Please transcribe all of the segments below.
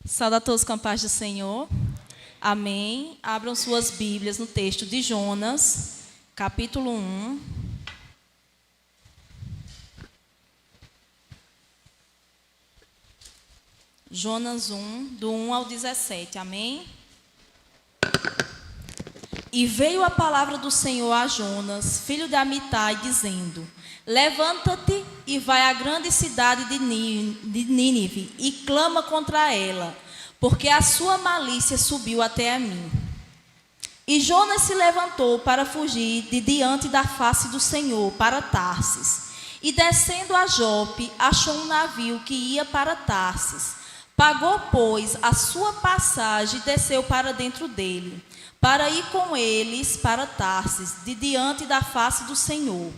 Saúde a todos com a paz do Senhor. Amém. Abram suas Bíblias no texto de Jonas, capítulo 1. Jonas 1, do 1 ao 17. Amém? E veio a palavra do Senhor a Jonas, filho de Amitai, dizendo: Levanta-te e vai à grande cidade de Nínive e clama contra ela, porque a sua malícia subiu até a mim. E Jonas se levantou para fugir de diante da face do Senhor para Tarsis. E descendo a Jope, achou um navio que ia para Tarsis. Pagou, pois, a sua passagem e desceu para dentro dele, para ir com eles para Tarsis, de diante da face do Senhor.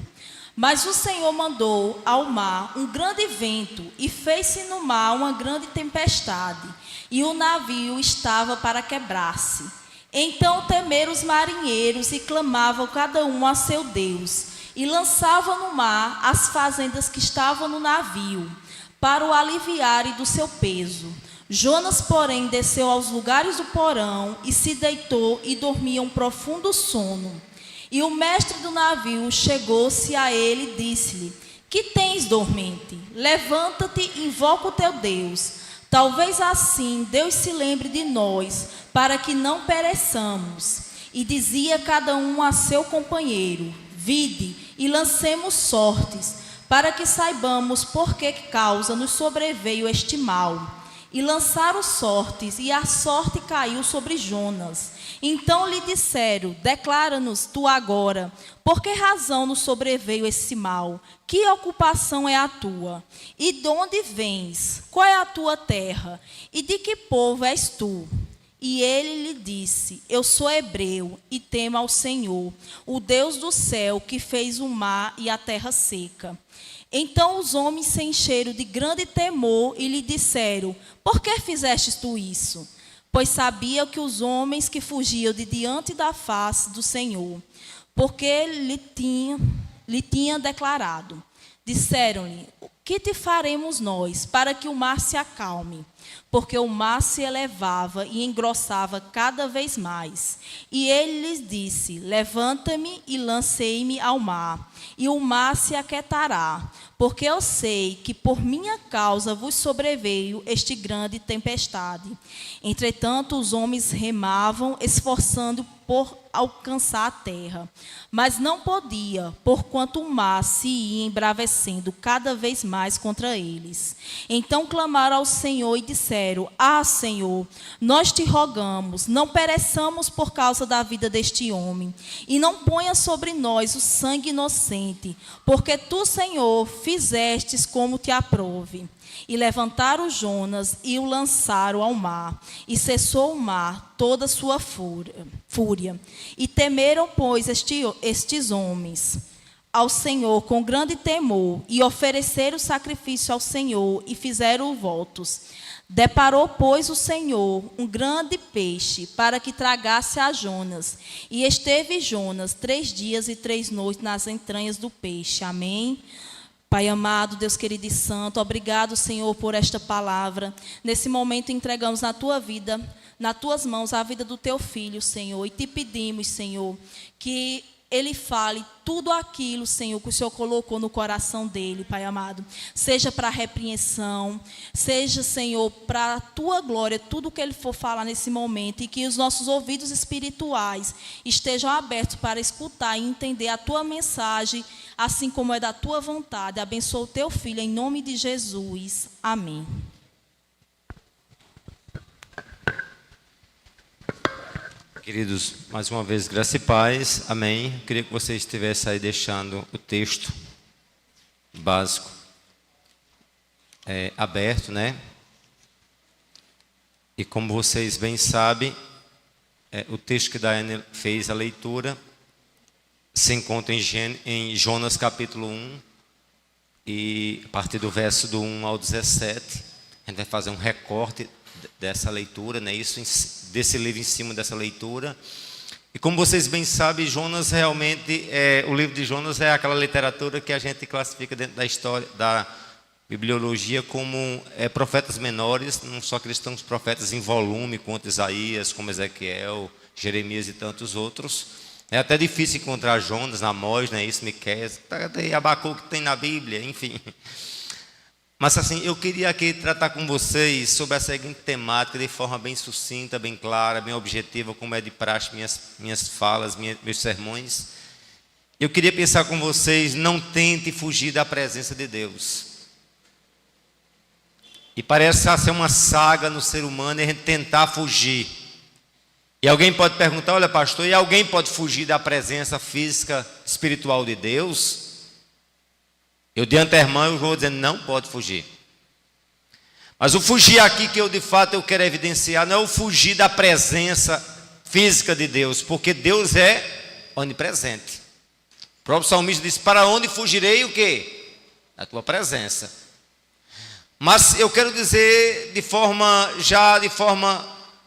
Mas o Senhor mandou ao mar um grande vento, e fez-se no mar uma grande tempestade, e o navio estava para quebrar-se. Então temeram os marinheiros, e clamavam cada um a seu Deus, e lançavam no mar as fazendas que estavam no navio, para o aliviarem do seu peso. Jonas, porém, desceu aos lugares do porão, e se deitou e dormia um profundo sono. E o mestre do navio chegou-se a ele e disse-lhe: Que tens, dormente? Levanta-te e invoca o teu Deus. Talvez assim Deus se lembre de nós, para que não pereçamos. E dizia cada um a seu companheiro: Vide e lancemos sortes, para que saibamos por que causa nos sobreveio este mal. E lançaram sortes, e a sorte caiu sobre Jonas. Então lhe disseram: Declara-nos tu agora, por que razão nos sobreveio esse mal? Que ocupação é a tua? E de onde vens? Qual é a tua terra? E de que povo és tu? E ele lhe disse: Eu sou hebreu e temo ao Senhor, o Deus do céu, que fez o mar e a terra seca. Então os homens se encheram de grande temor e lhe disseram: Por que fizestes tu isso? Pois sabia que os homens que fugiam de diante da face do Senhor, porque lhe tinha declarado. Disseram-lhe: O que te faremos nós para que o mar se acalme? Porque o mar se elevava e engrossava cada vez mais. E ele lhes disse: Levanta-me e lancei-me ao mar, e o mar se aquietará, porque eu sei que por minha causa vos sobreveio este grande tempestade. Entretanto, os homens remavam, esforçando por alcançar a terra, mas não podia, porquanto o mar se ia embravecendo cada vez mais contra eles. Então clamaram ao Senhor e disseram: Ah, Senhor, nós te rogamos, não pereçamos por causa da vida deste homem, e não ponha sobre nós o sangue inocente, porque tu, Senhor, fizestes como te aprouve. E levantaram Jonas e o lançaram ao mar, e cessou o mar toda a sua fúria. E temeram, pois, estes homens ao Senhor com grande temor, e ofereceram sacrifício ao Senhor, e fizeram votos. Deparou, pois, o Senhor um grande peixe, para que tragasse a Jonas. E esteve Jonas 3 dias e 3 noites nas entranhas do peixe. Amém? Pai amado, Deus querido e santo, obrigado, Senhor, por esta palavra. Nesse momento entregamos na tua vida, nas tuas mãos, a vida do teu filho, Senhor. E te pedimos, Senhor, que ele fale tudo aquilo, Senhor, que o Senhor colocou no coração dele, Pai amado. Seja para repreensão, seja, Senhor, para a tua glória, tudo que ele for falar nesse momento. E que os nossos ouvidos espirituais estejam abertos para escutar e entender a tua mensagem, assim como é da tua vontade. Abençoa o teu filho, em nome de Jesus. Amém. Queridos, mais uma vez, graça e paz, amém. Queria que você estivesse aí deixando o texto básico aberto, né? E como vocês bem sabem, o texto que Daiane fez a leitura se encontra em Jonas capítulo 1, e a partir do verso do 1 ao 17, a gente vai fazer um recorte dessa leitura, né? Desse livro em cima dessa leitura. E como vocês bem sabem, Jonas realmente, o livro de Jonas é aquela literatura que a gente classifica dentro da história, bibliologia como profetas menores, não só cristãos, profetas em volume, quanto Isaías, como Ezequiel, Jeremias e tantos outros. É até difícil encontrar Jonas, Amós, né, isso, Miqueias, Abacuque que tem na Bíblia, enfim. Mas assim, eu queria aqui tratar com vocês sobre a seguinte temática de forma bem sucinta, bem clara, bem objetiva, como é de praxe minhas falas, meus sermões. Eu queria pensar com vocês, não tente fugir da presença de Deus. E parece ser uma saga no ser humano, a gente tentar fugir. E alguém pode perguntar, olha pastor, e alguém pode fugir da presença física, espiritual de Deus? Eu de antemão eu vou dizendo, não pode fugir. Mas o fugir aqui que de fato eu quero evidenciar, não é o fugir da presença física de Deus, porque Deus é onipresente. O próprio salmista disse, para onde fugirei o quê? Da tua presença. Mas eu quero dizer de forma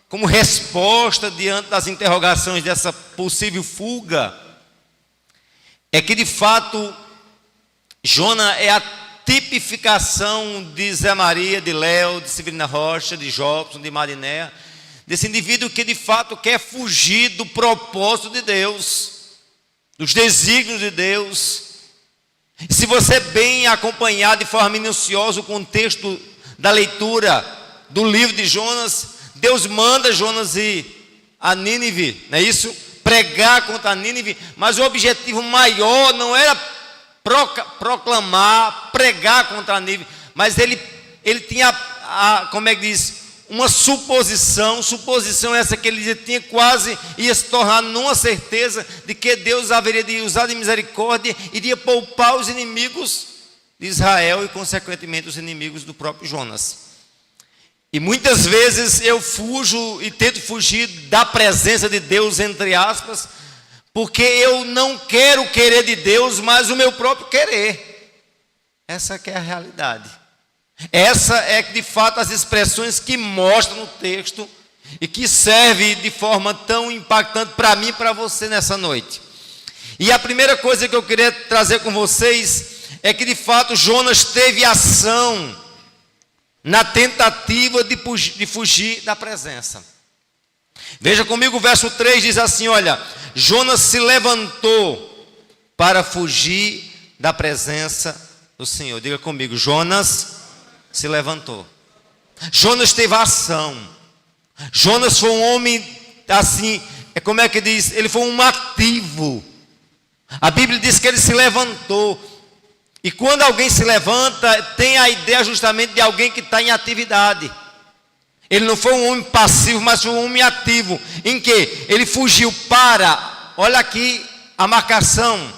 como resposta diante das interrogações dessa possível fuga, é que de fato Jonas é a tipificação de Zé Maria, de Léo, de Severina Rocha, de Jobson, de Marinéia, desse indivíduo que de fato quer fugir do propósito de Deus, dos desígnios de Deus. E se você bem acompanhar de forma minuciosa o contexto da leitura do livro de Jonas, Deus manda Jonas ir a Nínive, não é isso? Pregar contra Nínive, mas o objetivo maior não era proclamar, pregar contra a Nínive, mas ele tinha, como é que diz, uma suposição essa que ele dizia, tinha quase, ia se tornar numa certeza de que Deus haveria de usar de misericórdia e de poupar os inimigos de Israel e consequentemente os inimigos do próprio Jonas. E muitas vezes eu fujo e tento fugir da presença de Deus, entre aspas, porque eu não quero querer de Deus, mas o meu próprio querer. Essa que é a realidade. Essa é de fato as expressões que mostram no texto e que serve de forma tão impactante para mim e para você nessa noite. E a primeira coisa que eu queria trazer com vocês é que de fato Jonas teve ação na tentativa de fugir da presença. Veja comigo o verso 3, diz assim, olha, Jonas se levantou para fugir da presença do Senhor. Diga comigo, Jonas se levantou. Jonas teve ação. Jonas foi um homem assim, como é que diz? Ele foi um ativo. A Bíblia diz que ele se levantou. E quando alguém se levanta, tem a ideia justamente de alguém que está em atividade. Ele não foi um homem passivo, mas foi um homem ativo. Em que? Ele fugiu para, olha aqui a marcação,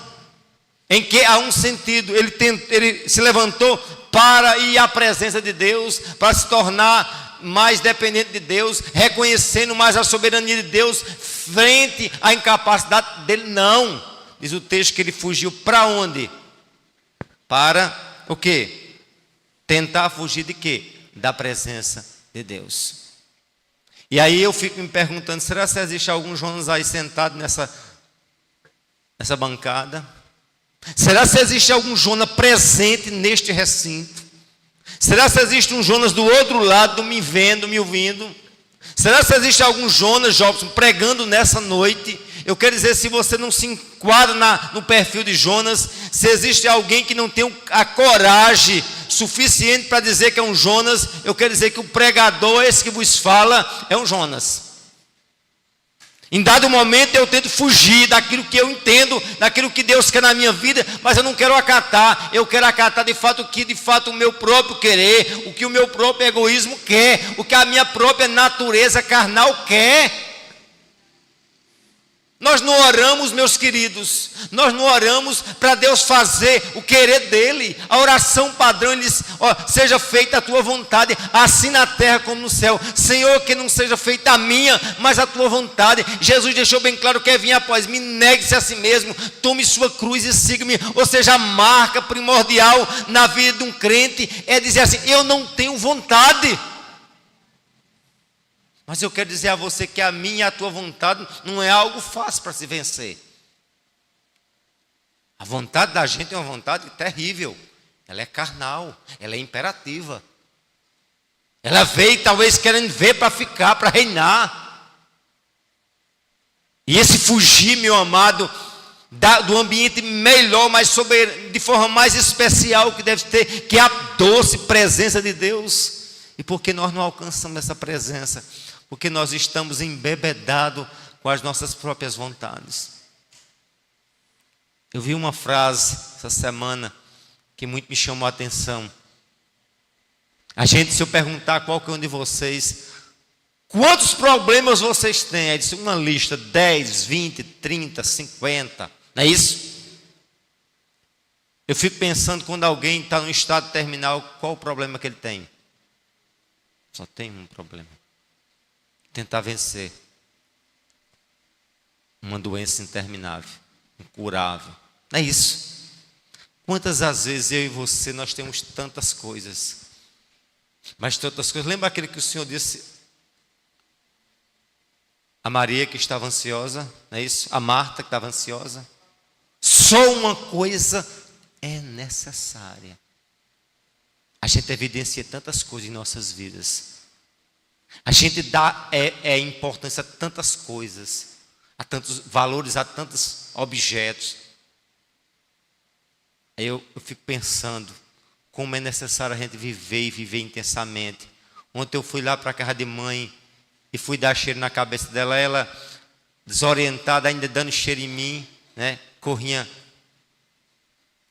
em que há um sentido, ele se levantou para ir à presença de Deus, para se tornar mais dependente de Deus, reconhecendo mais a soberania de Deus, frente à incapacidade dele. Não, diz o texto que ele fugiu para onde? Para o quê? Tentar fugir de quê? Da presença de Deus. E aí eu fico me perguntando, será que existe algum Jonas aí sentado nessa bancada? Será que existe algum Jonas presente neste recinto? Será que existe um Jonas do outro lado, me vendo, me ouvindo? Será que existe algum Jonas, Jobson, pregando nessa noite? Eu quero dizer, se você não se enquadra no perfil de Jonas, se existe alguém que não tem a coragem suficiente para dizer que é um Jonas, eu quero dizer que o pregador, esse que vos fala, é um Jonas. Em dado momento eu tento fugir daquilo que eu entendo, daquilo que Deus quer na minha vida, mas eu não quero acatar. Eu quero acatar de fato o que de fato o meu próprio querer, o que o meu próprio egoísmo quer, o que a minha própria natureza carnal quer. Nós não oramos, meus queridos, nós não oramos para Deus fazer o querer dele. A oração padrão, ele diz, seja feita a tua vontade, assim na terra como no céu. Senhor, que não seja feita a minha, mas a tua vontade. Jesus deixou bem claro que é vir após mim, negue-se a si mesmo, tome sua cruz e siga-me. Ou seja, a marca primordial na vida de um crente é dizer assim, eu não tenho vontade. Mas eu quero dizer a você que a minha e a tua vontade não é algo fácil para se vencer. A vontade da gente é uma vontade terrível. ela é carnal, ela é imperativa. Ela veio talvez querendo ver para ficar, para reinar. E esse fugir, meu amado, do ambiente melhor, mais soberano, de forma mais especial que deve ter, que é a doce presença de Deus. E por que nós não alcançamos essa presença? Porque nós estamos embebedados com as nossas próprias vontades. Eu vi uma frase essa semana que muito me chamou a atenção. Se eu perguntar qual que é um de vocês, quantos problemas vocês têm? Aí disse uma lista, 10, 20, 30, 50, não é isso? Eu fico pensando, quando alguém está no estado terminal, qual o problema que ele tem? Só tem um problema. Tentar vencer uma doença interminável, incurável. Não é isso? Quantas às vezes eu e você, nós temos tantas coisas, mas tantas coisas. Lembra aquele que o Senhor disse a Maria que estava ansiosa, não é isso? A Marta que estava ansiosa. Só uma coisa é necessária. A gente evidencia tantas coisas em nossas vidas. A gente dá importância a tantas coisas, a tantos valores, a tantos objetos. Aí eu fico pensando como é necessário a gente viver e viver intensamente. Ontem eu fui lá para a casa de mãe e fui dar cheiro na cabeça dela, ela desorientada, ainda dando cheiro em mim, né? Corrinha.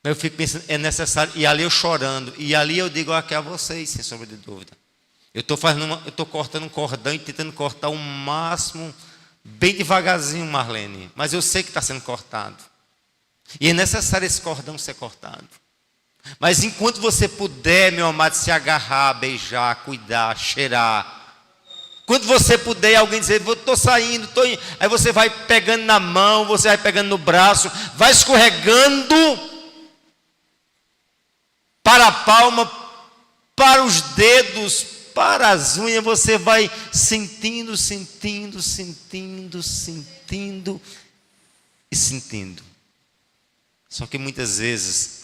Eu fico pensando, é necessário, e ali eu chorando, e ali eu digo aqui a vocês, sem sombra de dúvida. Eu estou cortando um cordão e tentando cortar o máximo, bem devagarzinho, Marlene, mas eu sei que está sendo cortado. E é necessário esse cordão ser cortado. Mas enquanto você puder, meu amado, se agarrar, beijar, cuidar, cheirar. Quando você puder, alguém dizer, estou saindo, estou indo. Aí você vai pegando na mão, você vai pegando no braço, vai escorregando para a palma, para os dedos, para as unhas. Você vai sentindo, sentindo, sentindo, sentindo e sentindo. Só que muitas vezes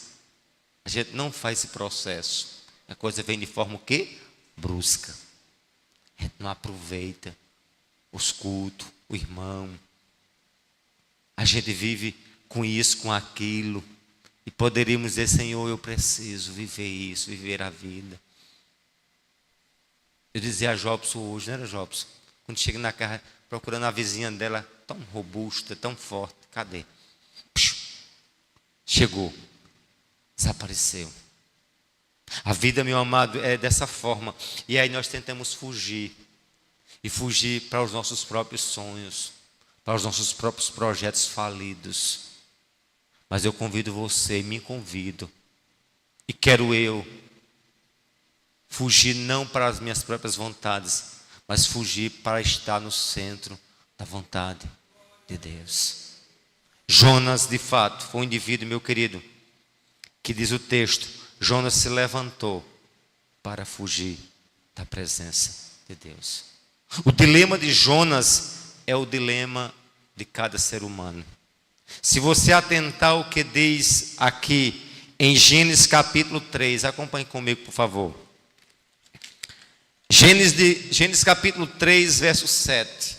a gente não faz esse processo. A coisa vem de forma o quê? Brusca. A gente não aproveita os cultos, o irmão. A gente vive com isso, com aquilo. E poderíamos dizer, Senhor, eu preciso viver isso, viver a vida. Eu dizia a Jobson hoje, não era Jobson? Quando chega na casa, procurando a vizinha dela, tão robusta, tão forte. Cadê? Chegou. Desapareceu. A vida, meu amado, é dessa forma. E aí nós tentamos fugir. E fugir para os nossos próprios sonhos, para os nossos próprios projetos falidos. Mas eu convido você, me convido. E quero eu fugir não para as minhas próprias vontades, mas fugir para estar no centro da vontade de Deus. Jonas, de fato, foi um indivíduo, meu querido, que diz o texto, Jonas se levantou para fugir da presença de Deus. O dilema de Jonas é o dilema de cada ser humano. Se você atentar ao que diz aqui em Gênesis capítulo 3, acompanhe comigo, por favor. Gênesis capítulo 3, verso 7.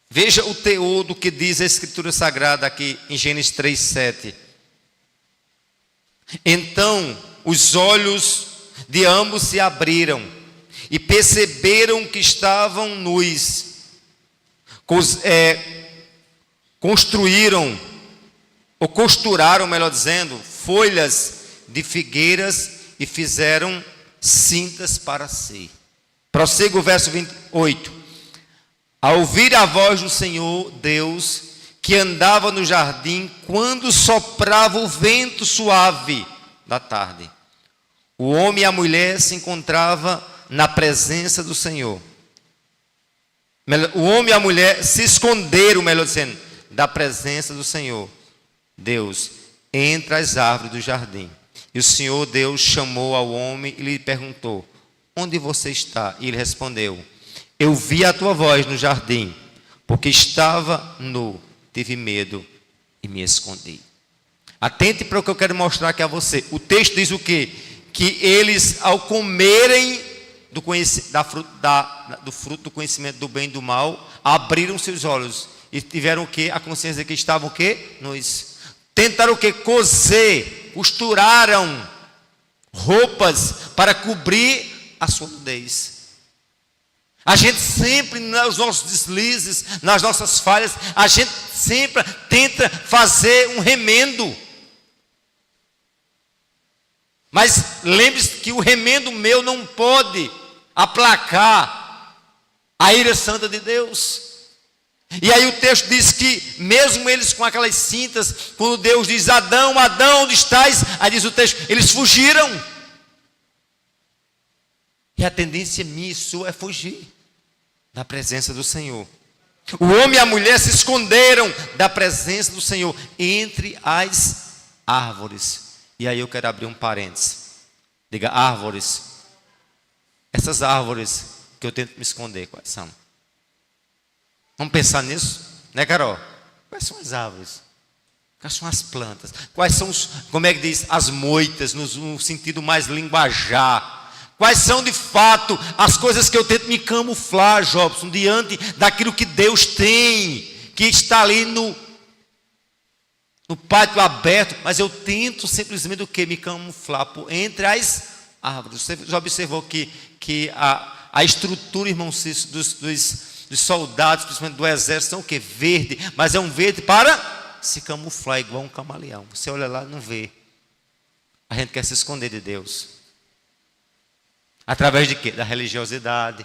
Veja o teor do que diz a Escritura Sagrada aqui em Gênesis 3, 7. Então os olhos de ambos se abriram e perceberam que estavam nus. Construíram, ou costuraram, melhor dizendo, folhas de figueiras e fizeram cintas para si. Prossiga o verso 28. Ao ouvir a voz do Senhor Deus, que andava no jardim, quando soprava o vento suave da tarde, o homem e a mulher se encontravam na presença do Senhor. O homem e a mulher se esconderam, melhor dizendo, da presença do Senhor Deus, entre as árvores do jardim. E o Senhor Deus chamou ao homem e lhe perguntou, onde você está? E ele respondeu, eu vi a tua voz no jardim, porque estava nu, tive medo e me escondi. Atente para o que eu quero mostrar aqui a você. O texto diz o quê? Que eles, ao comerem do fruto do conhecimento do bem e do mal, abriram seus olhos e tiveram o quê? A consciência de que estavam o quê? Nus. Tentaram o quê? Coser, costuraram roupas para cobrir a sua nudez. A gente sempre, nos nossos deslizes, nas nossas falhas, a gente sempre tenta fazer um remendo. Mas lembre-se que o remendo meu não pode aplacar a ira santa de Deus. E aí o texto diz que mesmo eles com aquelas cintas, quando Deus diz: Adão, Adão, onde estás? Aí diz o texto, eles fugiram. E a tendência minha e sua é fugir da presença do Senhor. O homem e a mulher se esconderam da presença do Senhor entre as árvores. E aí eu quero abrir um parênteses. Diga: árvores. Essas árvores que eu tento me esconder, quais são? Vamos pensar nisso, né, Carol? Quais são as árvores? Quais são as plantas? Quais são como é que diz? As moitas, no sentido mais linguajar. Quais são de fato as coisas que eu tento me camuflar, Jobson, diante daquilo que Deus tem, que está ali no pátio aberto, mas eu tento simplesmente o que? Me camuflar entre as árvores. Você já observou que a estrutura, irmão Cício, dos soldados, principalmente do exército, são o que? Verde, mas é um verde para se camuflar, igual um camaleão. Você olha lá e não vê. A gente quer se esconder de Deus. Através de quê? Da religiosidade.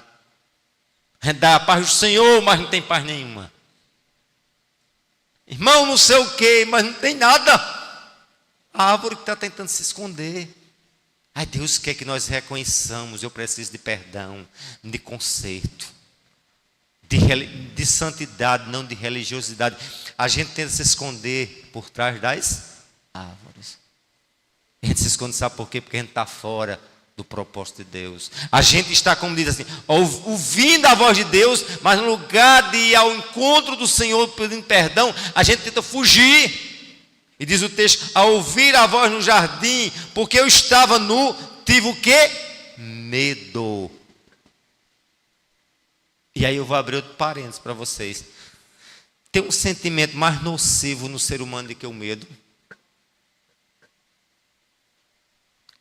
A gente dá a paz do Senhor, mas não tem paz nenhuma. Irmão, não sei o quê, mas não tem nada. A árvore que está tentando se esconder. Ai, Deus quer que nós reconheçamos: eu preciso de perdão, de conserto, de santidade, não de religiosidade. A gente tenta se esconder por trás das árvores. A gente se esconde, sabe por quê? Porque a gente está fora do propósito de Deus. A gente está, como diz assim, ouvindo a voz de Deus, mas no lugar de ir ao encontro do Senhor pedindo perdão, a gente tenta fugir. E diz o texto: ao ouvir a voz no jardim, porque eu estava nu, tive o quê? Medo. E aí eu vou abrir outro parênteses para vocês. Tem um sentimento mais nocivo no ser humano do que o medo.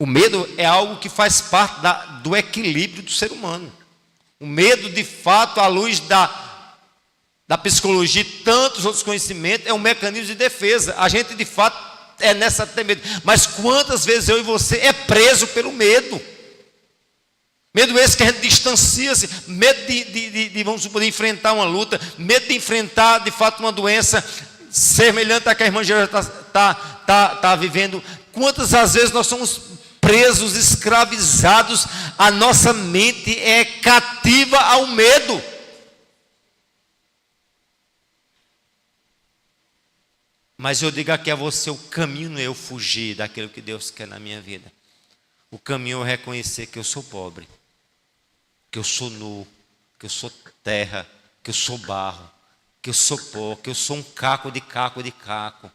O medo é algo que faz parte do equilíbrio do ser humano. O medo, de fato, à luz da psicologia e tantos outros conhecimentos, é um mecanismo de defesa. A gente, de fato, é nessa ter medo. Mas quantas vezes eu e você é preso pelo medo? Medo esse que a gente distancia-se, medo vamos supor, de enfrentar uma luta, medo de enfrentar, de fato, uma doença semelhante à que a irmã já está vivendo. Quantas às vezes nós somos presos, escravizados, a nossa mente é cativa ao medo. Mas eu digo aqui a você: o caminho não é eu fugir daquilo que Deus quer na minha vida. O caminho é reconhecer que eu sou pobre, que eu sou nu, que eu sou terra, que eu sou barro, que eu sou pó, que eu sou um caco de caco de caco.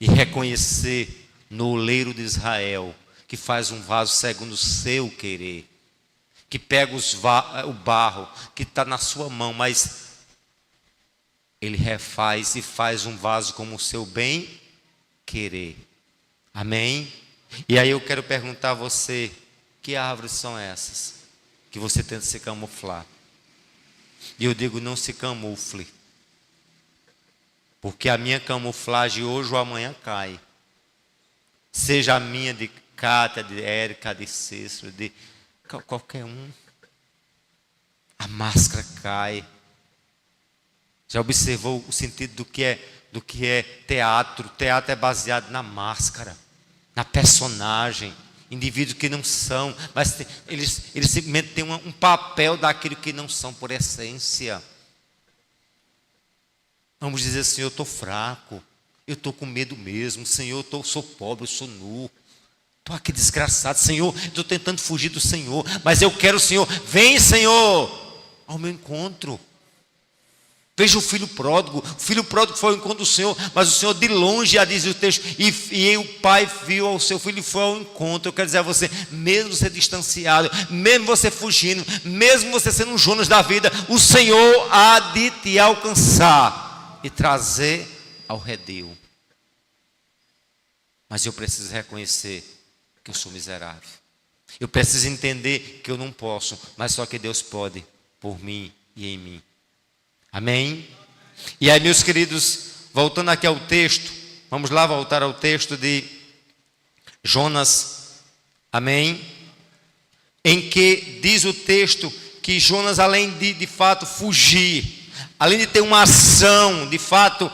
E reconhecer no oleiro de Israel, que faz um vaso segundo o seu querer, que pega o barro que está na sua mão, mas ele refaz e faz um vaso como o seu bem querer. Amém? E aí eu quero perguntar a você: que árvores são essas que você tenta se camuflar? E eu digo: não se camufle, porque a minha camuflagem hoje ou amanhã cai. Seja a minha, de Cátia, de Érica, de Cícero, de qualquer um. A máscara cai. Já observou o sentido do que é teatro? Teatro é baseado na máscara, na personagem. Indivíduos que não são, mas eles simplesmente têm um papel daquilo que não são por essência. Vamos dizer assim: eu estou fraco, eu estou com medo mesmo, Senhor, eu sou pobre, eu sou nu, estou aqui desgraçado, Senhor, estou tentando fugir do Senhor, mas eu quero o Senhor. Vem, Senhor, ao meu encontro. Veja o filho pródigo foi ao encontro do Senhor, mas o Senhor de longe, já diz o texto, e o pai viu ao seu filho e foi ao encontro. Eu quero dizer a você, mesmo você distanciado, mesmo você fugindo, mesmo você sendo um Jonas da vida, o Senhor há de te alcançar e trazer ao redil. Mas eu preciso reconhecer que eu sou miserável. Eu preciso entender que eu não posso, mas só que Deus pode por mim e em mim. Amém? E aí, meus queridos, voltando aqui ao texto, vamos lá voltar ao texto de Jonas, amém? Em que diz o texto que Jonas, além de fato fugir, além de ter uma ação de fato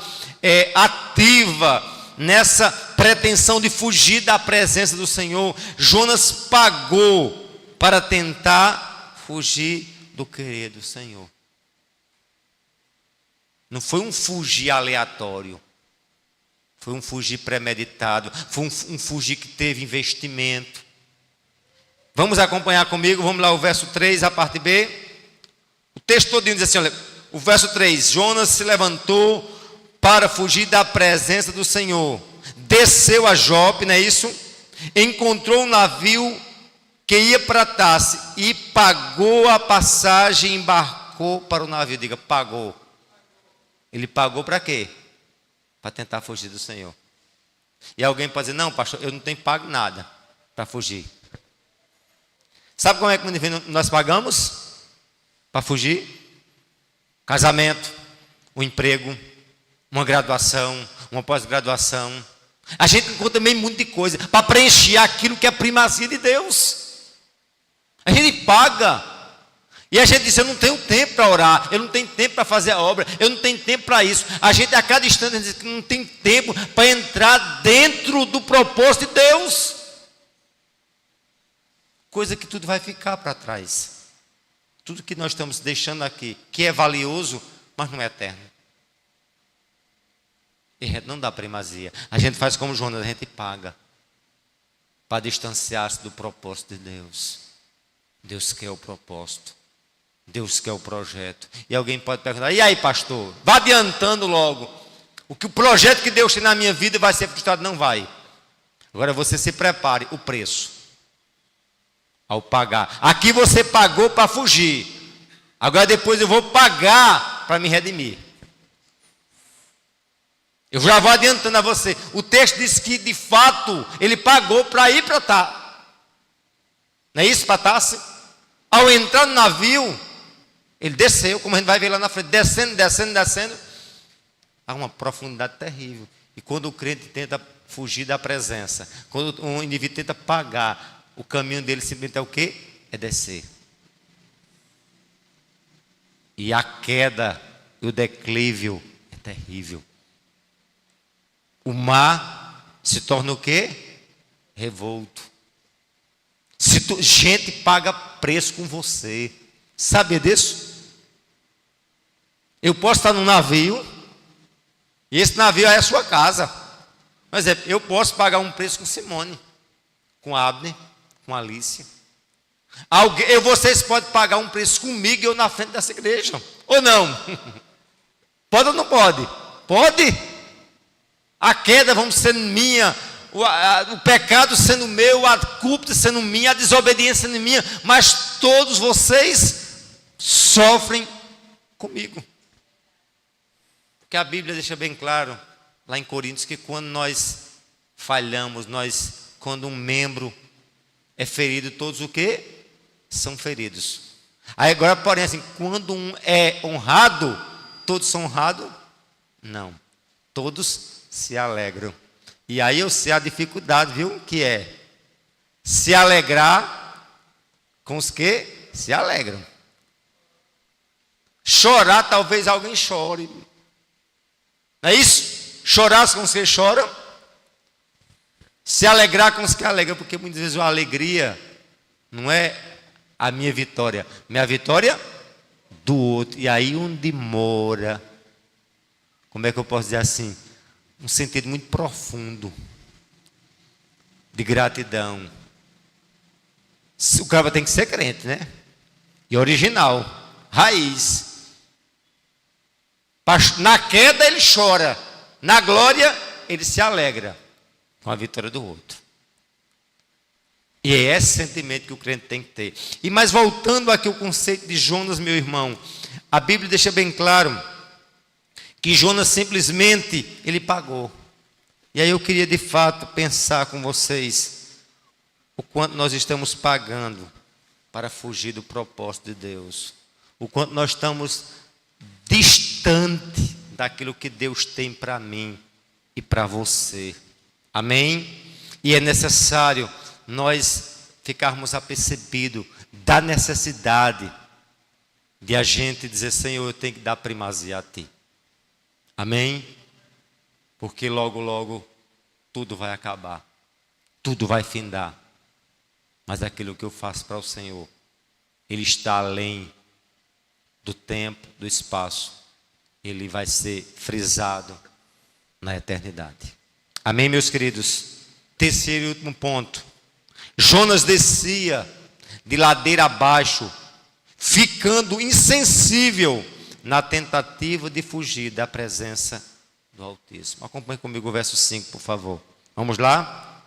ativa nessa pretensão de fugir da presença do Senhor, Jonas pagou para tentar fugir do querer do Senhor. Não foi um fugir aleatório, foi um fugir premeditado, foi um fugir que teve investimento. Vamos acompanhar comigo, vamos lá, o verso 3, a parte B. O texto todinho diz assim, olha, o verso 3, Jonas se levantou para fugir da presença do Senhor, desceu a Jope, não é isso? Encontrou um navio que ia para Tarse e pagou a passagem e embarcou para o navio. Diga, pagou. Ele pagou para quê? Para tentar fugir do Senhor. E alguém pode dizer, não, pastor, eu não tenho pago nada para fugir. Sabe como é que nós pagamos para fugir? Casamento, um emprego, uma graduação, uma pós-graduação. A gente encontra também um monte de coisa para preencher aquilo que é a primazia de Deus. A gente paga. E a gente diz, eu não tenho tempo para orar, eu não tenho tempo para fazer a obra, eu não tenho tempo para isso. A gente a cada instante diz que não tem tempo para entrar dentro do propósito de Deus. Coisa que tudo vai ficar para trás. Tudo que nós estamos deixando aqui, que é valioso, mas não é eterno. E a gente não dá primazia. A gente faz como Jonas, a gente paga para distanciar-se do propósito de Deus. Deus quer o propósito. Deus quer o projeto. E alguém pode perguntar, e aí pastor, vá adiantando logo. O projeto que Deus tem na minha vida vai ser frustrado? Não vai. Agora você se prepare, o preço. Ao pagar. Aqui você pagou para fugir. Agora depois eu vou pagar para me redimir. Eu já vou adiantando a você. O texto diz que de fato ele pagou para ir para Tarse. Não é isso, para Tarse? Ao entrar no navio, ele desceu, como a gente vai ver lá na frente, descendo. Há uma profundidade terrível. E quando o crente tenta fugir da presença, quando um indivíduo tenta pagar, o caminho dele simplesmente é o quê? É descer. E a queda, o declívio é terrível. O mar se torna o quê? Revolto. Gente paga preço com você. Sabia disso? Eu posso estar num navio, e esse navio é a sua casa. Por exemplo, eu posso pagar um preço com Simone, com Abner, com Alice. Vocês podem pagar um preço comigo e eu na frente dessa igreja. Ou não? Pode ou não pode? Pode. A queda vamos sendo minha, o pecado sendo meu, a culpa sendo minha, a desobediência sendo minha, mas todos vocês sofrem comigo. Porque a Bíblia deixa bem claro, lá em Coríntios, que quando nós falhamos, quando um membro é ferido, todos o quê? São feridos. Aí agora, porém, assim, quando um é honrado, todos são honrados? Não. Todos se alegram. E aí eu sei a dificuldade, viu? Que é se alegrar com os que se alegram. Chorar, talvez alguém chore. Não é isso? Chorar com os que choram. Se alegrar com os que alegram. Porque muitas vezes a alegria não é a minha vitória. Minha vitória do outro. E aí onde mora, como é que eu posso dizer assim? Um sentido muito profundo de gratidão. O cara tem que ser crente, né? E original, raiz. Na queda ele chora, na glória ele se alegra com a vitória do outro. E é esse sentimento que o crente tem que ter. E mas voltando aqui ao conceito de Jonas, meu irmão, a Bíblia deixa bem claro que Jonas simplesmente ele pagou. E aí eu queria de fato pensar com vocês o quanto nós estamos pagando para fugir do propósito de Deus. O quanto nós estamos distante daquilo que Deus tem para mim e para você. Amém? E é necessário nós ficarmos apercebidos da necessidade de a gente dizer: Senhor, eu tenho que dar primazia a Ti. Amém? Porque logo, logo, tudo vai acabar. Tudo vai findar. Mas aquilo que eu faço para o Senhor, Ele está além do tempo, do espaço. Ele vai ser frisado na eternidade. Amém, meus queridos? Terceiro e último ponto. Jonas descia de ladeira abaixo, ficando insensível na tentativa de fugir da presença do Altíssimo. Acompanhe comigo o verso 5, por favor. Vamos lá?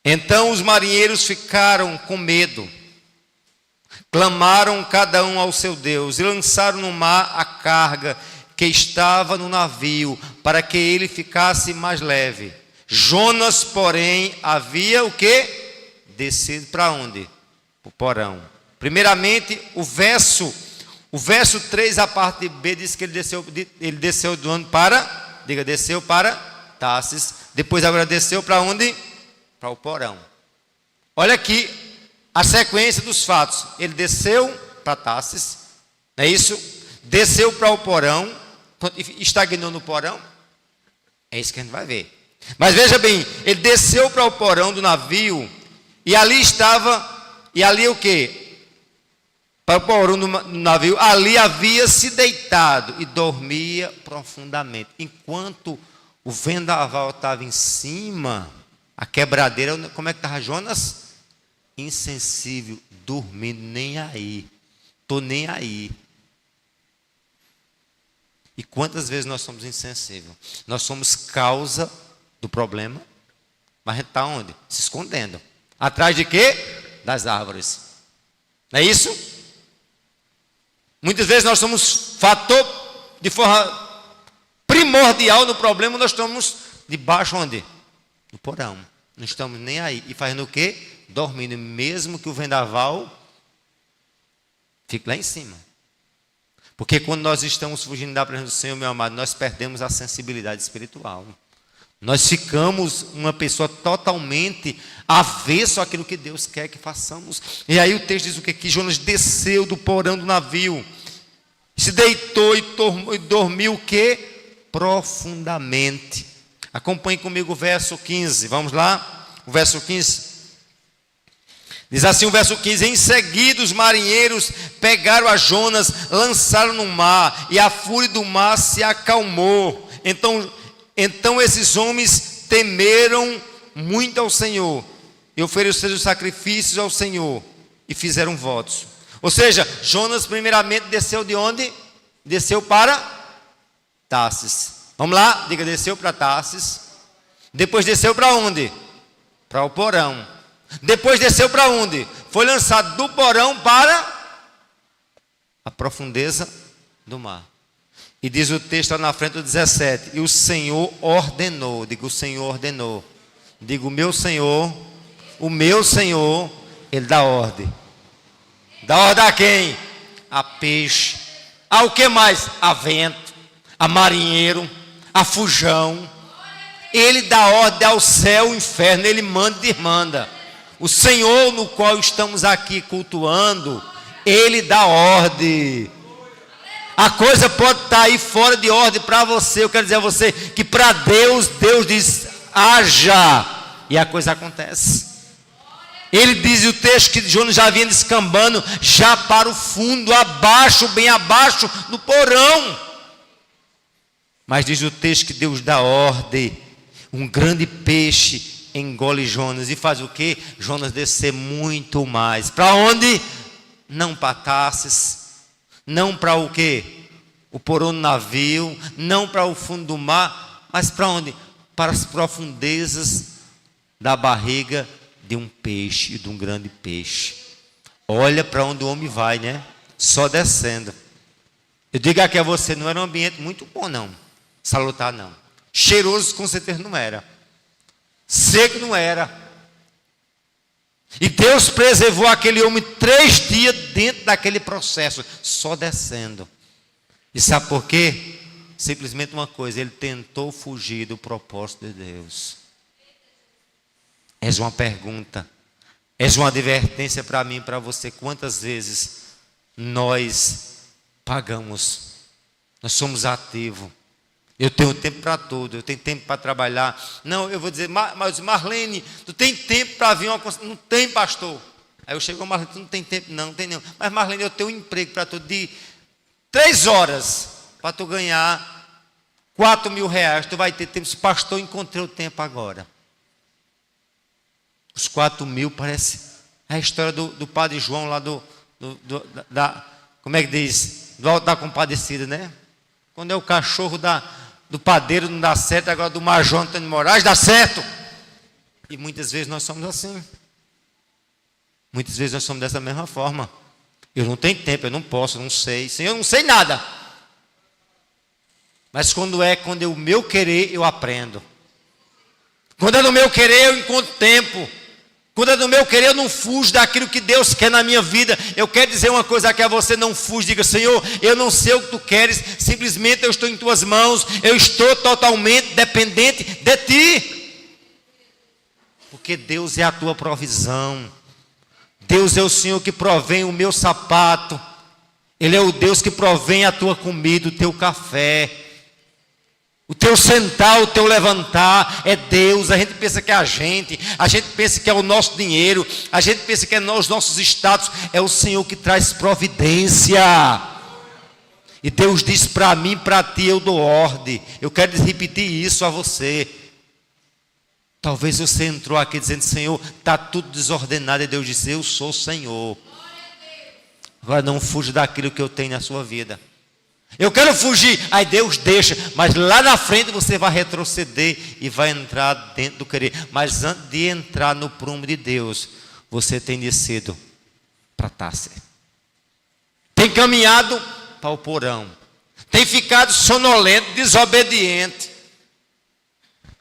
Então os marinheiros ficaram com medo, clamaram cada um ao seu Deus e lançaram no mar a carga que estava no navio, para que ele ficasse mais leve. Jonas, porém, havia o quê? Descido para onde? Para o porão. Primeiramente, o verso 3, a parte B, diz que ele desceu do ano para, desceu para Tarsis. Depois agora desceu para onde? Para o porão. Olha aqui a sequência dos fatos. Ele desceu para Tarsis, não é isso? Desceu para o porão, estagnou no porão. É isso que a gente vai ver. Mas veja bem, ele desceu para o porão do navio, e ali estava, e ali o quê? Para o porão do navio, ali havia se deitado e dormia profundamente. Enquanto o vendaval estava em cima, a quebradeira, como é que estava Jonas? Insensível, dormindo, nem aí. Estou nem aí. E quantas vezes nós somos insensíveis? Nós somos causa do problema, mas a gente está onde? Se escondendo. Atrás de quê? Das árvores. Não é isso? Muitas vezes nós somos fator de forma primordial no problema, nós estamos debaixo onde? No porão. Não estamos nem aí. E fazendo o quê? Dormindo, mesmo que o vendaval fique lá em cima. Porque quando nós estamos fugindo da presença do Senhor, meu amado, nós perdemos a sensibilidade espiritual. Nós ficamos uma pessoa totalmente avesso àquilo que Deus quer que façamos. E aí o texto diz o quê? Que Jonas desceu do porão do navio, se deitou e dormiu o quê? Profundamente. Acompanhe comigo o verso 15. Vamos lá? O verso 15. Diz assim o verso 15: em seguida os marinheiros pegaram a Jonas, lançaram no mar, e a fúria do mar se acalmou. Então esses homens temeram muito ao Senhor, e ofereceram sacrifícios ao Senhor, e fizeram votos. Ou seja, Jonas primeiramente desceu de onde? Desceu para Tarsis. Vamos lá? Diga, desceu para Tarsis. Depois desceu para onde? Para o porão. Depois desceu para onde? Foi lançado do porão para a profundeza do mar. E diz o texto lá na frente do 17: e o Senhor ordenou. Digo, o Senhor ordenou. Digo, o meu Senhor, Ele dá ordem. Dá ordem a quem? A peixe. Ao que mais? A vento, a marinheiro, a fujão. Ele dá ordem ao céu, ao inferno, Ele manda e desmanda. O Senhor no qual estamos aqui cultuando, Ele dá ordem. A coisa pode estar aí fora de ordem para você. Eu quero dizer a você que para Deus, Deus diz: haja, e a coisa acontece. Ele diz o texto que Jonas já vinha descambando já para o fundo, abaixo, bem abaixo, no porão. Mas diz o texto que Deus dá ordem. Um grande peixe engole Jonas e faz o quê? Jonas descer muito mais. Para onde? Não para Tarsis, não para o quê? o porão do navio, não para o fundo do mar, mas para onde? Para as profundezas da barriga de um peixe, de um grande peixe. Olha para onde o homem vai, né? Só descendo. Eu digo aqui a você, não era um ambiente muito bom não, salutar não. Cheiroso com certeza não era. Seco não era. E Deus preservou aquele homem 3 dias dentro daquele processo, só descendo. E sabe por quê? Simplesmente uma coisa, ele tentou fugir do propósito de Deus. És uma pergunta, és uma advertência para mim e para você. Quantas vezes nós pagamos, nós somos ativos. Eu tenho tempo para tudo, eu tenho tempo para trabalhar. Não, eu vou dizer, mas Marlene, tu tem tempo para vir uma coisa? Não tem, pastor. Aí eu chego, Marlene, tu não tem tempo? Não, não tem não. Mas Marlene, eu tenho um emprego para tu de 3 horas para tu ganhar 4.000 reais. Tu vai ter tempo. Pastor, encontrei o tempo agora. Os 4.000 parece a história do padre João lá como é que diz? Do Alto da Compadecida, né? Quando é o cachorro do padeiro não dá certo, agora do Major Antônio Moraes dá certo. E muitas vezes nós somos assim. Muitas vezes nós somos dessa mesma forma. Eu não tenho tempo, eu não posso, eu não sei. Senhor, eu não sei nada. Mas quando é o meu querer, eu aprendo. Quando é no meu querer, eu encontro tempo. Quando é no meu querer, eu não fujo daquilo que Deus quer na minha vida. Eu quero dizer uma coisa aqui a você, não fuja. Diga, Senhor, eu não sei o que tu queres, simplesmente eu estou em tuas mãos. Eu estou totalmente dependente de ti. Porque Deus é a tua provisão. Deus é o Senhor que provém o meu sapato. Ele é o Deus que provém a tua comida, o teu café. O teu sentar, o teu levantar é Deus. A gente pensa que é a gente pensa que é o nosso dinheiro, a gente pensa que é os nossos status. É o Senhor que traz providência. E Deus diz para mim, para ti eu dou ordem. Eu quero repetir isso a você. Talvez você entrou aqui dizendo, Senhor, está tudo desordenado. E Deus disse, eu sou o Senhor. Agora não fuja daquilo que eu tenho na sua vida. Eu quero fugir, aí Deus deixa, mas lá na frente você vai retroceder e vai entrar dentro do querer. Mas antes de entrar no prumo de Deus, você tem descido para Tárcia, tem caminhado para o porão, tem ficado sonolento, desobediente,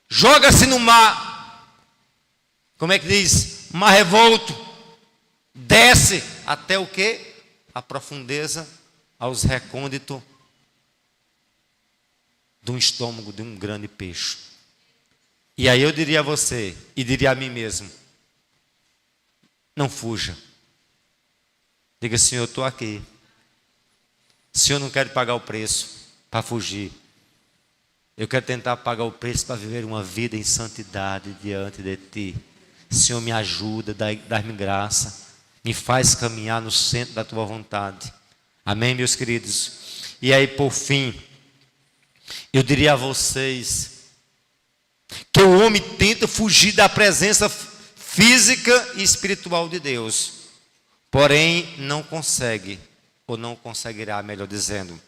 joga-se no mar, como é que diz? Mar revolto, desce até o quê? A profundeza, aos recônditos de um estômago de um grande peixe. E aí eu diria a você, e diria a mim mesmo, não fuja. Diga, Senhor, eu estou aqui. Senhor, não quero pagar o preço para fugir. Eu quero tentar pagar o preço para viver uma vida em santidade diante de Ti. Senhor, me ajuda, dá-me graça, me faz caminhar no centro da Tua vontade. Amém, meus queridos? E aí, por fim, eu diria a vocês que o homem tenta fugir da presença física e espiritual de Deus, porém não consegue, ou não conseguirá, melhor dizendo,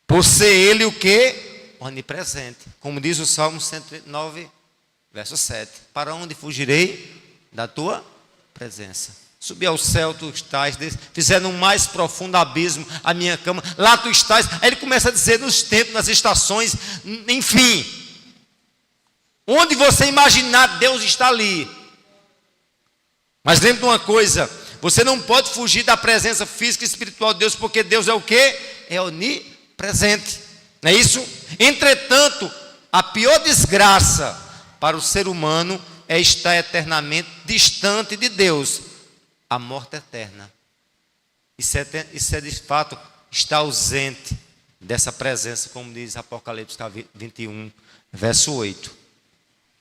por ser ele o quê? Onipresente. Como diz o Salmo 109, verso 7. Para onde fugirei? Da tua presença. Subi ao céu, tu estás, fizeram um mais profundo abismo a minha cama, lá tu estás. Aí ele começa a dizer nos tempos, nas estações, enfim, onde você imaginar, Deus está ali. Mas lembre de uma coisa, você não pode fugir da presença física e espiritual de Deus, porque Deus é o quê? É onipresente, não é isso? Entretanto, a pior desgraça para o ser humano é estar eternamente distante de Deus. A morte eterna. Isso é de fato estar ausente dessa presença, como diz Apocalipse 21, verso 8.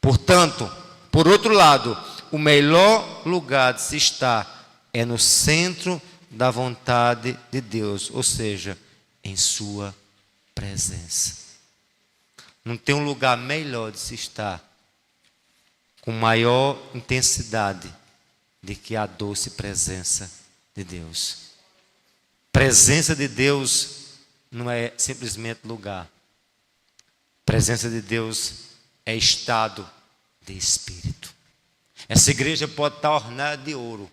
Portanto, por outro lado, o melhor lugar de se estar é no centro da vontade de Deus, ou seja, em sua presença. Não tem um lugar melhor de se estar com maior intensidade de que a doce presença de Deus. Presença de Deus não é simplesmente lugar. Presença de Deus é estado de espírito. Essa igreja pode estar ornada de ouro,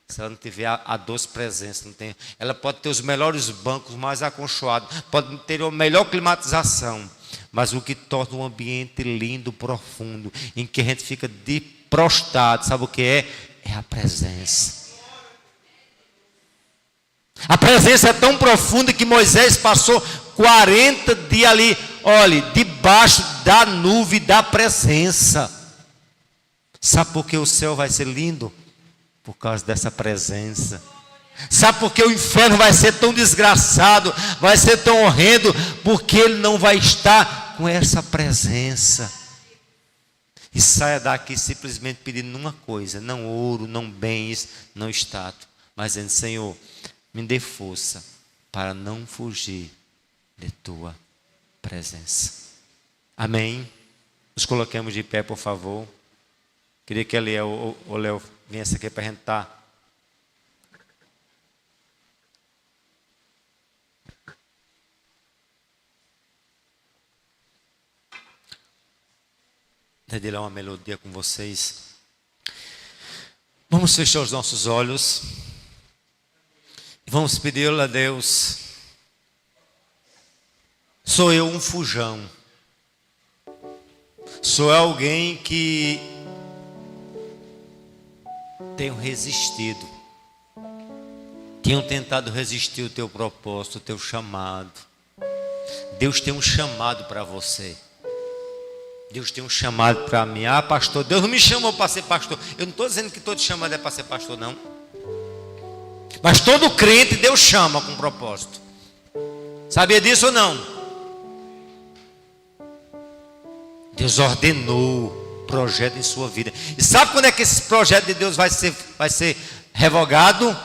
se ela não tiver a doce presença. Não tem, ela pode ter os melhores bancos, mais aconchoados, pode ter a melhor climatização, mas o que torna um ambiente lindo, profundo, em que a gente fica de prostrado, sabe o que é? É a presença. A presença é tão profunda que Moisés passou 40 dias ali, olhe, debaixo da nuvem da presença. Sabe por que o céu vai ser lindo? Por causa dessa presença. Sabe por que o inferno vai ser tão desgraçado, vai ser tão horrendo? Porque ele não vai estar com essa presença. E saia daqui simplesmente pedindo uma coisa: não ouro, não bens, não status, mas dizendo: Senhor, me dê força para não fugir de tua presença. Amém? Nos coloquemos de pé, por favor. Queria que o Léo viesse aqui para a gente estar. Dedicar uma melodia com vocês. Vamos fechar os nossos olhos. Vamos pedir a Deus. Sou eu um fujão. Sou alguém que tenho resistido. Tenho tentado resistir o teu propósito, o teu chamado. Deus tem um chamado para você. Deus tem um chamado para mim. Ah, pastor, Deus não me chamou para ser pastor. Eu não estou dizendo que todo chamado é para ser pastor, não. Mas todo crente Deus chama com propósito. Sabia disso ou não? Deus ordenou projeto em sua vida. E sabe quando é que esse projeto de Deus vai ser revogado?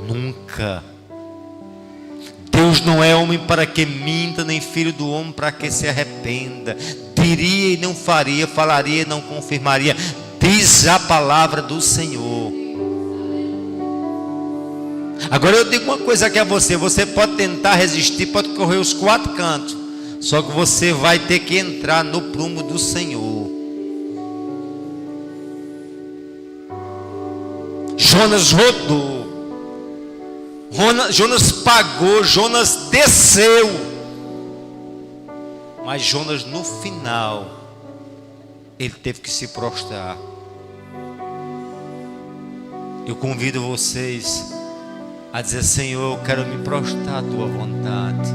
Nunca. Deus não é homem para que minta, nem filho do homem para que se arrependa. Diria e não faria, falaria e não confirmaria. Diz a palavra do Senhor. Agora eu digo uma coisa aqui a você. Você pode tentar resistir, pode correr os 4 cantos, só que você vai ter que entrar no prumo do Senhor. Jonas rodou, Jonas pagou, Jonas desceu, mas Jonas no final ele teve que se prostrar. Eu convido vocês a dizer: Senhor, eu quero me prostrar à tua vontade.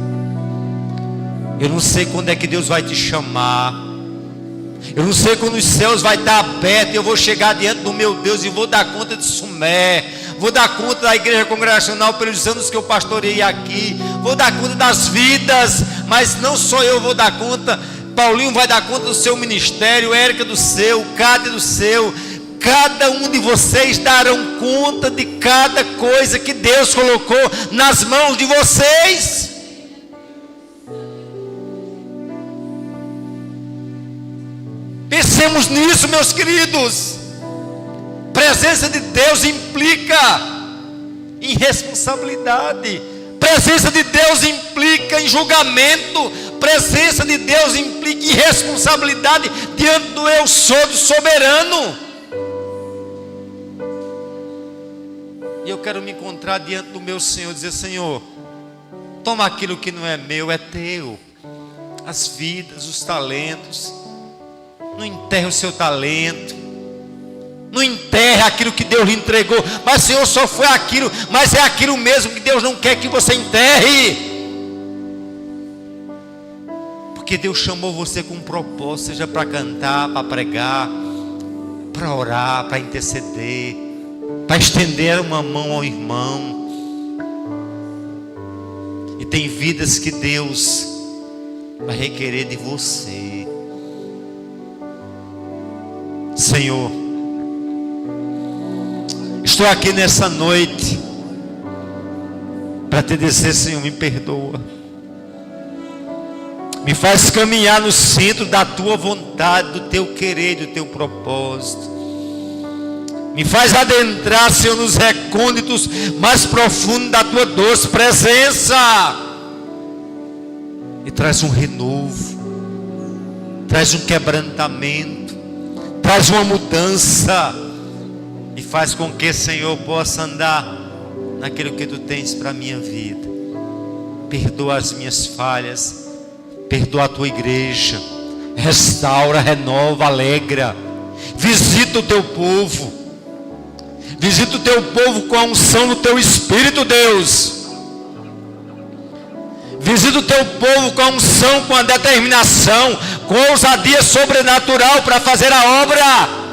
Eu não sei quando é que Deus vai te chamar. Eu não sei quando os céus vai estar abertos e eu vou chegar diante do meu Deus e vou dar conta de Sumé. Vou dar conta da igreja congregacional pelos anos que eu pastorei aqui. Vou dar conta das vidas, mas não só eu vou dar conta. Paulinho vai dar conta do seu ministério, Érica do seu, Cátia do seu. Cada um de vocês darão conta de cada coisa que Deus colocou nas mãos de vocês. Pensemos nisso, meus queridos. Presença de Deus implica em responsabilidade. Presença de Deus implica em julgamento. Presença de Deus implica em responsabilidade diante do eu sou do soberano. E eu quero me encontrar diante do meu Senhor e dizer: Senhor, toma aquilo que não é meu, é teu. As vidas, os talentos. Não enterre o seu talento. Não enterre aquilo que Deus lhe entregou. Mas Senhor, só foi aquilo. Mas é aquilo mesmo que Deus não quer que você enterre. Porque Deus chamou você com um propósito. Seja para cantar, para pregar, para orar, para interceder, para estender uma mão ao irmão. E tem vidas que Deus vai requerer de você. Senhor, estou aqui nessa noite para te dizer: Senhor, me perdoa. Me faz caminhar no centro da tua vontade, do teu querer, do teu propósito. Me faz adentrar, Senhor, nos recônditos mais profundos da tua doce presença. e traz um renovo, traz um quebrantamento, traz uma mudança e faz com que, Senhor, possa andar naquilo que Tu tens para a minha vida. Perdoa as minhas falhas, perdoa a Tua igreja, restaura, renova, alegra. Visita o Teu povo, visita o Teu povo com a unção do Teu Espírito, Deus. Visita o Teu povo com a unção, com a determinação, com a ousadia sobrenatural para fazer a obra.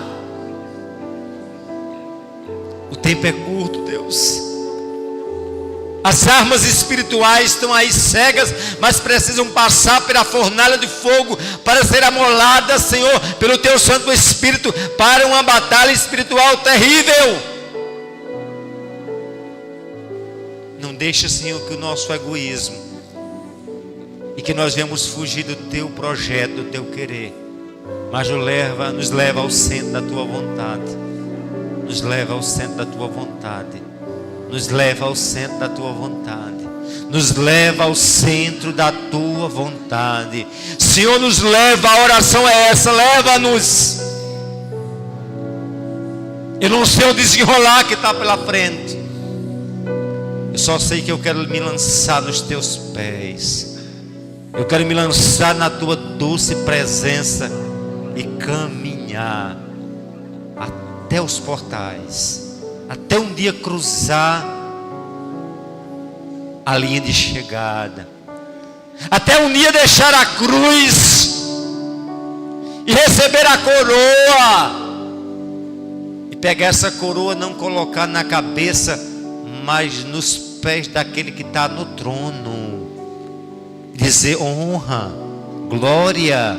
O tempo é curto, Deus. As armas espirituais estão aí cegas, mas precisam passar pela fornalha de fogo para ser amoladas, Senhor, pelo Teu Santo Espírito, para uma batalha espiritual terrível. Não deixa, Senhor, que o nosso egoísmo e que nós venhamos fugir do Teu projeto, do Teu querer, mas nos leva ao centro da Tua vontade. Nos leva ao centro da Tua vontade. Nos leva ao centro da Tua vontade. Nos leva ao centro da Tua vontade. Senhor, nos leva, a oração é essa, leva-nos. Eu não sei o desenrolar que está pela frente. Eu só sei que eu quero me lançar nos Teus pés. Eu quero me lançar na Tua doce presença e caminhar até os portais, até um dia cruzar a linha de chegada, até um dia deixar a cruz e receber a coroa, e pegar essa coroa, não colocar na cabeça, mas nos pés daquele que está no trono. Dizer honra, glória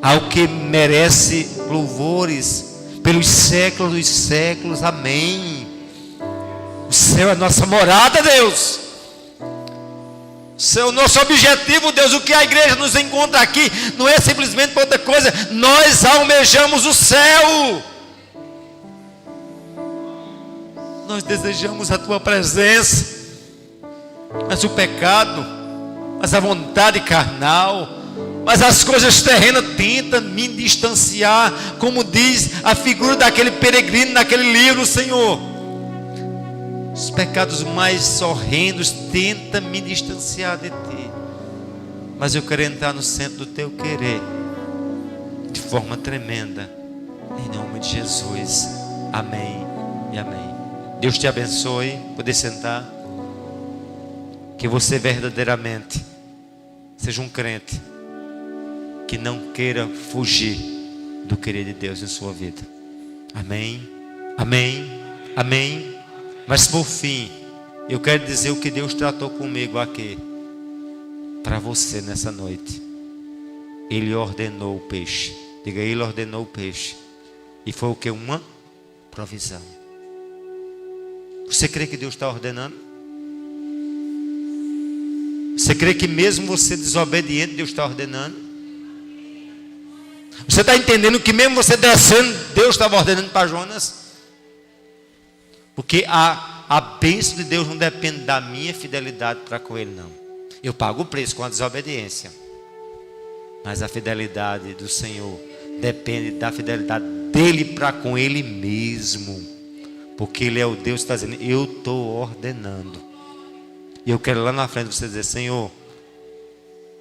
ao que merece louvores pelos séculos dos séculos, amém. O céu é a nossa morada, Deus. O céu é o nosso objetivo, Deus. O que a igreja nos encontra aqui não é simplesmente para outra coisa. Nós almejamos o céu. Nós desejamos a Tua presença. Mas o pecado, mas a vontade carnal, mas as coisas terrenas tentam me distanciar, como diz a figura daquele peregrino naquele livro, Senhor. Os pecados mais horrendos tentam me distanciar de Ti, mas eu quero entrar no centro do Teu querer de forma tremenda, em nome de Jesus, amém e amém. Deus te abençoe. Poder sentar. Que você verdadeiramente seja um crente que não queira fugir do querer de Deus em sua vida. Amém, amém, amém. Mas por fim, eu quero dizer o que Deus tratou comigo aqui para você nessa noite. Ele ordenou o peixe. Diga, Ele ordenou o peixe. E foi o que? Uma provisão. Você crê que Deus está ordenando? Você crê que mesmo você desobediente, Deus está ordenando? Você está entendendo que mesmo você descendo, Deus estava ordenando para Jonas? Porque a bênção de Deus não depende da minha fidelidade para com Ele, não. Eu pago o preço com a desobediência, mas a fidelidade do Senhor depende da fidelidade dEle para com Ele mesmo. Porque Ele é o Deus que está dizendo, eu estou ordenando. E eu quero lá na frente você dizer, Senhor,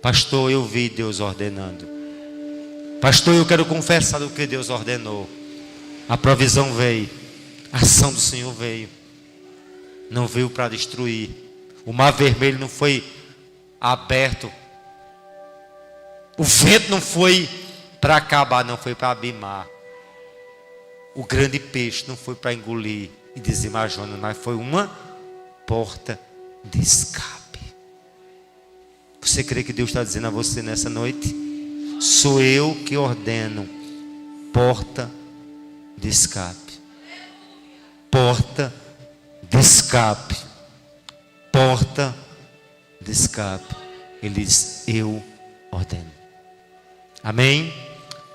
pastor, eu vi Deus ordenando. Pastor, eu quero confessar do que Deus ordenou. A provisão veio, a ação do Senhor veio. Não veio para destruir. O mar vermelho não foi aberto. O vento não foi para acabar, não foi para abimar. O grande peixe não foi para engolir e dizimar Jonas, mas foi uma porta de escape. Você crê que Deus está dizendo a você nessa noite? Sou eu que ordeno porta de escape. Porta de escape. Porta de escape. Ele diz, eu ordeno. Amém?